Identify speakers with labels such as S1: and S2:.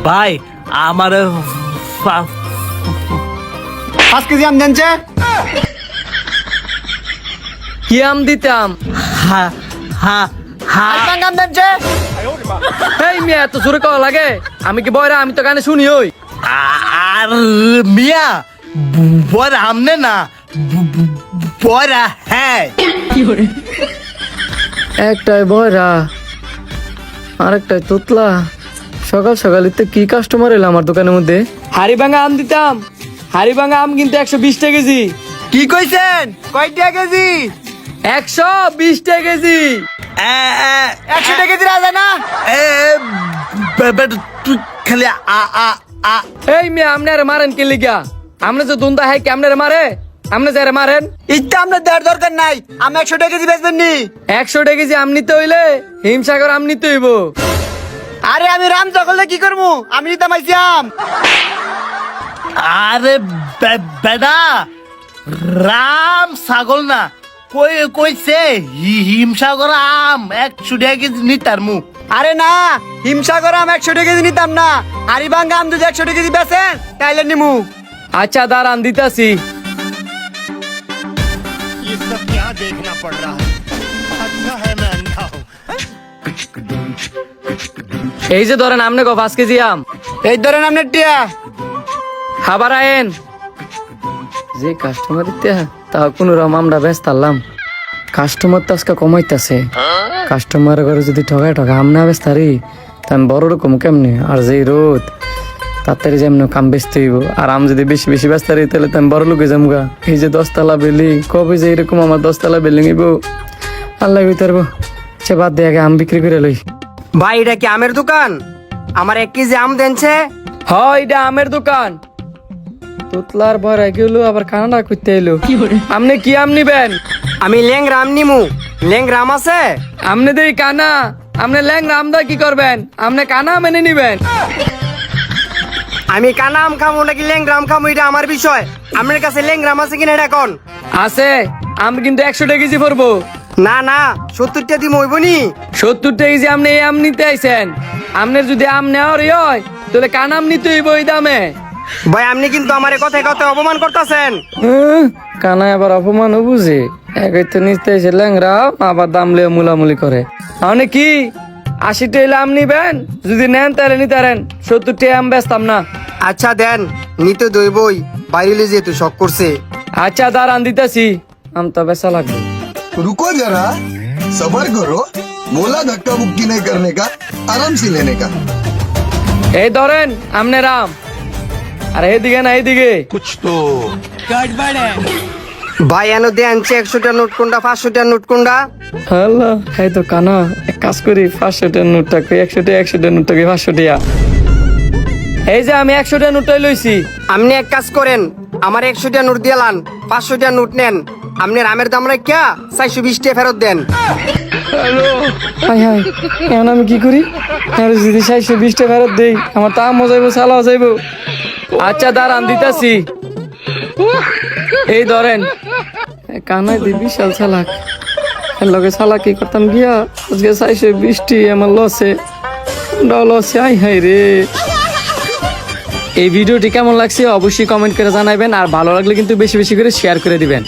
S1: ভাই আমার
S2: 5 কেজি আম দেন
S3: কি আম দিতাম?
S1: হা হা হা
S2: আম দেন
S3: এই মিয়া এত জোরে কওয়া লাগে? আমি কি বয়রা? আমি তো গানে শুনি ওই।
S1: আর মিয়া বড় আমনে না বড় হ্যাঁ
S3: একটাই বয়রা আরেকটাই তোতলা। সকাল সকাল তো কি কাস্টমার এলো আমার দোকানের মধ্যে। হাড়ি ভাঙা আম দিতাম। হাড়ি ভাঙা আম কিন্তু 120 টাকা কেজি।
S2: কি কইছেন? কয়টা কেজি?
S3: 120 টাকা কেজি।
S2: 100 টাকা কেজি রাজা না?
S1: তুই খালি আ আ আ
S3: এই মিয়া আমনারে মারেন কি লিগা? আমনে যে দুন্দা হয় কেমনে মারে? আমনে যারে মারেন
S2: ইচ্ছা আপনার দেওয়ার দরকার নাই। আমি 100 টাকা কেজি বেচবেন নি?
S3: 100 টাকা কেজি আম নিতে হইলে হিমসাগর আম নিতে হইব।
S2: আরে আমি রাম জগলে কি করবো? আমি নিতাম আইছি আম।
S1: আরে বেডা রাম ছাগল না কইছে হিমসাগর আম 100 টাকা কেজি নিতার মু।
S2: আরে না, হিমসাগর আম 100 টাকা কেজি নিতাম না। হাড়িভাঙ্গা আম যদি 100 টাকা কেজি বেচেন তাইলে নিমু।
S3: আচ্ছা দাঁড়ান দিতাছি।
S4: ये सब क्या देखना पड़ रहा है? अच्छा है मैं अंधा हूँ।
S3: এই যে ধরেন আমনে গো 5 কেজি আম।
S2: এই ধরেন আপনার টিয়া।
S3: খাবার আয়েন। যে কাস্টমার ইত্যা তাও কোন রকম আমরা ব্যস্ত আলাম। কাস্টমার তো আজকে কমাইতেছে। কাস্টমার ঘরে যদি ঠগায় ঠগা আম না ব্যস্তারি তা আমি বড় রকম কেমনে? আর যে রোদ তাড়াতাড়ি যেমন কাম বেচতে হইব। আর আম যদি বেশি বেশি ব্যস্তারি তাহলে তো আমি বড় লোকে যামগা। এই যে 10 তলা বিল্ডিং, কবে যে এরকম আমার 10 তলা বিল্ডিং হইব আল্লাহ বিতারবো। সে বাদ দিয়ে আগে আম বিক্রি করে লই।
S2: ভাই এটা কি আমের দোকান? আমার 1 কেজি আম দেনছে।
S3: হয় এটা আমের দোকান। তোতলার ভরা গেল আবার কানাডা করতে এলো। আপনি কি আম নিবেন?
S2: আমি ল্যাংরা আম নিমু। ল্যাংরা আম আছে?
S3: আপনি দেই কানা, আপনি ল্যাংরা আমদা কি করবেন? আপনি কানা মেনে নিবেন।
S2: আমি কানা আম খামো নাকি ল্যাংরা আম খামো এটা আমার বিষয়। আপনার কাছে ল্যাংরা আম আছে কিনা এটা কোন?
S3: আছে আম কিন্তু 100 টাকা কেজি পড়বো।
S2: না না, 70 টাকা দিমু হইব নি?
S3: 70 টাকা কেজি আপনি এই আম নিতে আইছেন। আপনার যদি আম নেওয়ার হয় তাহলে কানা আম নিতে হইব এই দামে।
S2: ভাই আপনি কিন্তু আমার কথায় কথায় অপমান করতেছেন।
S3: কানায় আবার অপমান বুঝে একই তো নিতে এসে ল্যাংরা আম, আবার দাম লিয়ে মুলামুলি করে। আপনি কি 80 টাকা আম নিবেন? যদি নেন তাহলে নিতারেন। 70 টাকা আম বেচতাম না।
S2: আচ্ছা দেন, নিতে দইবই। বাইরে যেহেতু শখ করছে।
S3: আচ্ছা দাঁড়ান দিতেছি। আম তো বেচা লাগবে।
S5: रुको जरा सबर करो बोला धक्का मुक्की नहीं करने का आराम से लेने का
S3: এই ধরেন আমনের আম। আর এইদিকে না এইদিকে
S2: ভাই এনো দেন 100 টাকা নোট কোনটা 500 টাকা নোট কোনটা?
S3: হ্যালো এই তো কানা এক কাজ করি 500 টাকার নোটটা কই 100 টাকা নোটটা কই 500 টাকা। এই যে আমি 100 টাকা নোটটাই লইছি।
S2: আপনি এক কাজ করেন, আমার 100 টাকা নোট দিলান, 500 টাকা নোট নেন। আপনি আমের দাম রাখিয়া 420 টাকা ফেরত দেন।
S3: হাই হাই এখন আমি কি করি? আর যদি 420 টাকা ফেরত দেই আমার তো আমও যাইবো সালাও যাইবো। আচ্ছা দাঁড়ান দিতাছি। এই ধরেন কানাই দি বিশাল চালাক। এর লগে চালাকি করতাম গিয়া আজকে 420 টাকা আমার লসে লসে। আই হাই রে। এই ভিডিওটি কেমন লাগছে অবশ্যই কমেন্ট করে জানাবেন। আর ভালো লাগলে কিন্তু বেশি বেশি করে শেয়ার করে দিবেন।